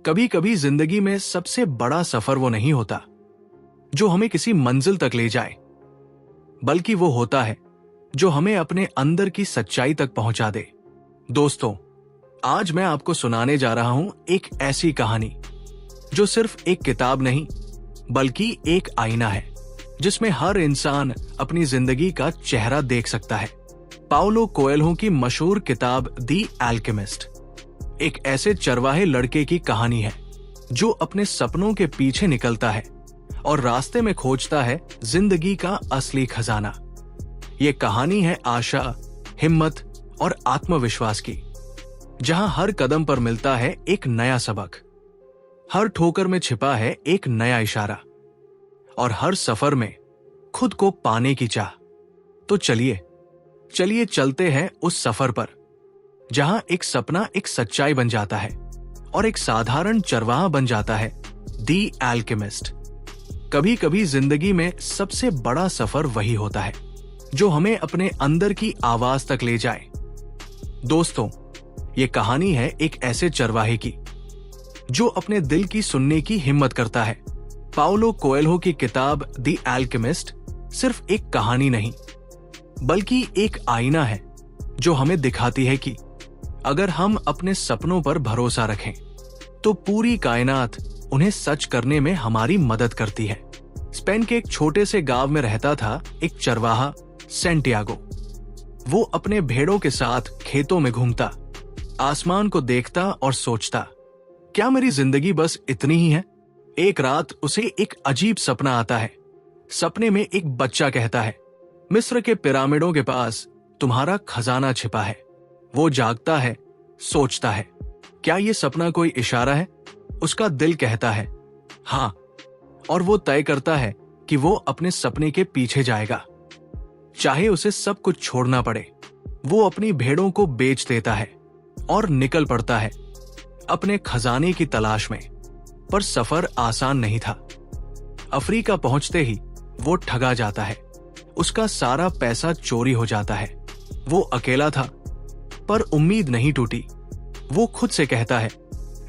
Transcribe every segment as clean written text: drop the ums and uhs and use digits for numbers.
कभी कभी जिंदगी में सबसे बड़ा सफर वो नहीं होता जो हमें किसी मंजिल तक ले जाए, बल्कि वो होता है जो हमें अपने अंदर की सच्चाई तक पहुंचा दे। दोस्तों, आज मैं आपको सुनाने जा रहा हूं एक ऐसी कहानी जो सिर्फ एक किताब नहीं बल्कि एक आईना है जिसमें हर इंसान अपनी जिंदगी का चेहरा देख सकता है। पाउलो कोएल्हो की मशहूर किताब दी अल्केमिस्ट एक ऐसे चरवाहे लड़के की कहानी है जो अपने सपनों के पीछे निकलता है और रास्ते में खोजता है जिंदगी का असली खजाना। ये कहानी है आशा, हिम्मत और आत्मविश्वास की, जहां हर कदम पर मिलता है एक नया सबक, हर ठोकर में छिपा है एक नया इशारा और हर सफर में खुद को पाने की चाह। तो चलिए चलते हैं उस सफर पर जहां एक सपना एक सच्चाई बन जाता है और एक साधारण चरवाहा बन जाता है। दी अल्केमिस्ट। कभी कभी जिंदगी में सबसे बड़ा सफर वही होता है जो हमें अपने अंदर की आवाज तक ले जाए। दोस्तों, ये कहानी है एक ऐसे चरवाहे की जो अपने दिल की सुनने की हिम्मत करता है। पाउलो कोएल्हो की किताब दी अल्केमिस्ट सिर्फ एक कहानी नहीं बल्कि एक आईना है जो हमें दिखाती है कि अगर हम अपने सपनों पर भरोसा रखें तो पूरी कायनात उन्हें सच करने में हमारी मदद करती है। स्पेन के एक छोटे से गांव में रहता था एक चरवाहा, सैंटियागो। वो अपने भेड़ों के साथ खेतों में घूमता, आसमान को देखता और सोचता, क्या मेरी जिंदगी बस इतनी ही है? एक रात उसे एक अजीब सपना आता है। सपने में एक बच्चा कहता है, मिस्र के पिरामिडों के पास तुम्हारा खजाना छिपा है। वो जागता है, सोचता है, क्या ये सपना कोई इशारा है? उसका दिल कहता है हाँ, और वो तय करता है कि वो अपने सपने के पीछे जाएगा, चाहे उसे सब कुछ छोड़ना पड़े। वो अपनी भेड़ों को बेच देता है और निकल पड़ता है अपने खजाने की तलाश में। पर सफर आसान नहीं था। अफ्रीका पहुंचते ही वो ठगा जाता है, उसका सारा पैसा चोरी हो जाता है। वो अकेला था पर उम्मीद नहीं टूटी। वो खुद से कहता है,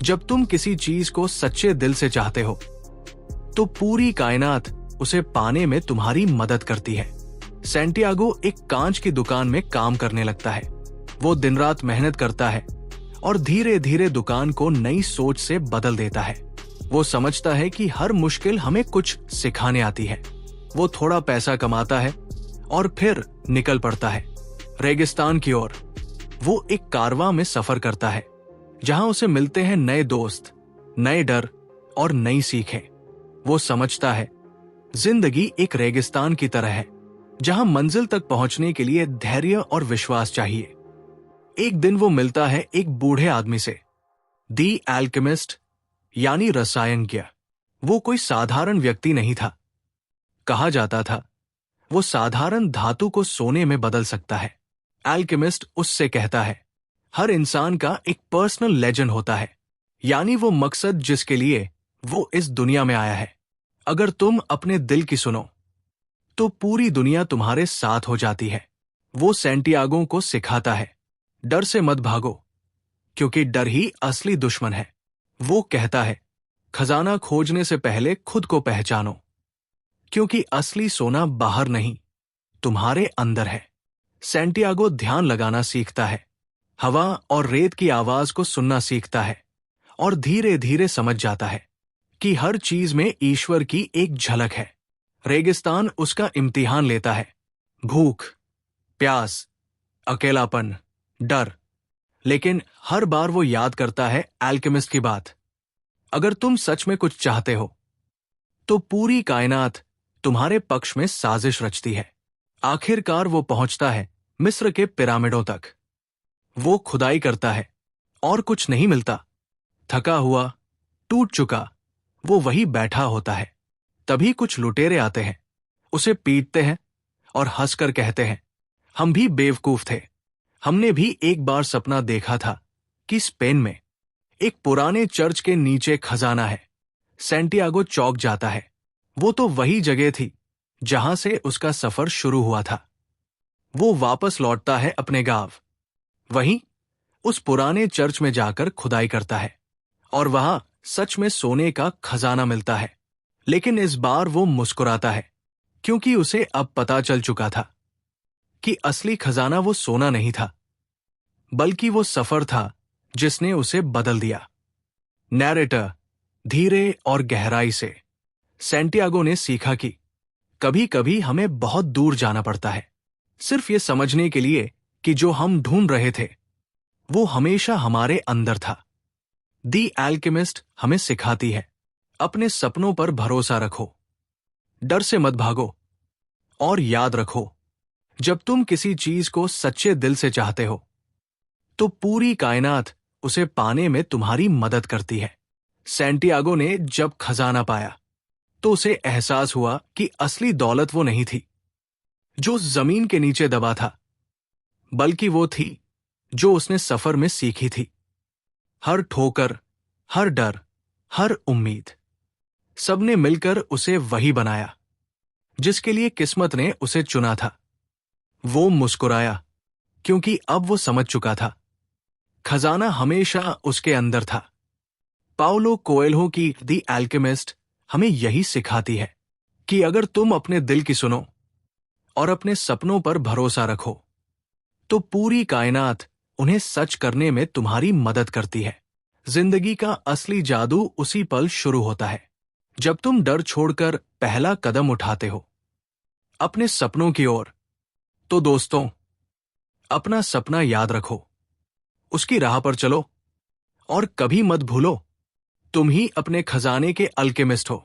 जब तुम किसी चीज को सच्चे दिल से चाहते हो तो पूरी कायनात उसे पाने में तुम्हारी मदद करती है। सैंटियागो एक कांच की दुकान में काम करने लगता है। वो दिन रात मेहनत करता है और धीरे धीरे दुकान को नई सोच से बदल देता है। वो समझता है कि हर मुश्किल हमें कुछ सिखाने आती है। वो थोड़ा पैसा कमाता है और फिर निकल पड़ता है रेगिस्तान की ओर। वो एक कारवां में सफर करता है जहां उसे मिलते हैं नए दोस्त, नए डर और नई सीखें। वो समझता है जिंदगी एक रेगिस्तान की तरह है जहां मंजिल तक पहुंचने के लिए धैर्य और विश्वास चाहिए। एक दिन वो मिलता है एक बूढ़े आदमी से। दी अल्केमिस्ट यानी रसायनज्ञ। वो कोई साधारण व्यक्ति नहीं था। कहा जाता था वो साधारण धातु को सोने में बदल सकता है। अल्केमिस्ट उससे कहता है, हर इंसान का एक पर्सनल लेजेंड होता है, यानी वो मकसद जिसके लिए वो इस दुनिया में आया है। अगर तुम अपने दिल की सुनो तो पूरी दुनिया तुम्हारे साथ हो जाती है। वो सैंटियागो को सिखाता है, डर से मत भागो क्योंकि डर ही असली दुश्मन है। वो कहता है, खजाना खोजने से पहले खुद को पहचानो क्योंकि असली सोना बाहर नहीं, तुम्हारे अंदर है। सैंटियागो ध्यान लगाना सीखता है, हवा और रेत की आवाज को सुनना सीखता है और धीरे धीरे समझ जाता है कि हर चीज में ईश्वर की एक झलक है। रेगिस्तान उसका इम्तिहान लेता है, भूख, प्यास, अकेलापन, डर, लेकिन हर बार वो याद करता है अल्केमिस्ट की बात। अगर तुम सच में कुछ चाहते हो तो पूरी कायनात तुम्हारे पक्ष में साजिश रचती है। आखिरकार वो पहुंचता है मिस्र के पिरामिडों तक। वो खुदाई करता है और कुछ नहीं मिलता। थका हुआ, टूट चुका, वो वही बैठा होता है। तभी कुछ लुटेरे आते हैं, उसे पीटते हैं और हंसकर कहते हैं, हम भी बेवकूफ थे। हमने भी एक बार सपना देखा था कि स्पेन में एक पुराने चर्च के नीचे खजाना है। सैंटियागो चौंक जाता है। वो तो वही जगह थी जहां से उसका सफर शुरू हुआ था। वो वापस लौटता है अपने गांव। वहीं उस पुराने चर्च में जाकर खुदाई करता है और वहां सच में सोने का खजाना मिलता है। लेकिन इस बार वो मुस्कुराता है, क्योंकि उसे अब पता चल चुका था कि असली खजाना वो सोना नहीं था, बल्कि वो सफर था जिसने उसे बदल दिया। नैरेटर धीरे और गहराई से सैंटियागो ने सीखा कि कभी कभी हमें बहुत दूर जाना पड़ता है, सिर्फ ये समझने के लिए कि जो हम ढूंढ रहे थे वो हमेशा हमारे अंदर था। दी एल्केमिस्ट हमें सिखाती है, अपने सपनों पर भरोसा रखो, डर से मत भागो, और याद रखो, जब तुम किसी चीज को सच्चे दिल से चाहते हो तो पूरी कायनात उसे पाने में तुम्हारी मदद करती है। सैंटियागो ने जब खजाना पाया तो उसे एहसास हुआ कि असली दौलत वो नहीं थी जो जमीन के नीचे दबा था, बल्कि वो थी जो उसने सफर में सीखी थी। हर ठोकर, हर डर, हर उम्मीद, सबने मिलकर उसे वही बनाया जिसके लिए किस्मत ने उसे चुना था। वो मुस्कुराया, क्योंकि अब वो समझ चुका था खजाना हमेशा उसके अंदर था। पाउलो कोएल्हो की दी एल्केमिस्ट हमें यही सिखाती है कि अगर तुम अपने दिल की सुनो और अपने सपनों पर भरोसा रखो तो पूरी कायनात उन्हें सच करने में तुम्हारी मदद करती है। जिंदगी का असली जादू उसी पल शुरू होता है जब तुम डर छोड़कर पहला कदम उठाते हो अपने सपनों की ओर। तो दोस्तों, अपना सपना याद रखो, उसकी राह पर चलो, और कभी मत भूलो, तुम ही अपने खजाने के अल्केमिस्ट हो।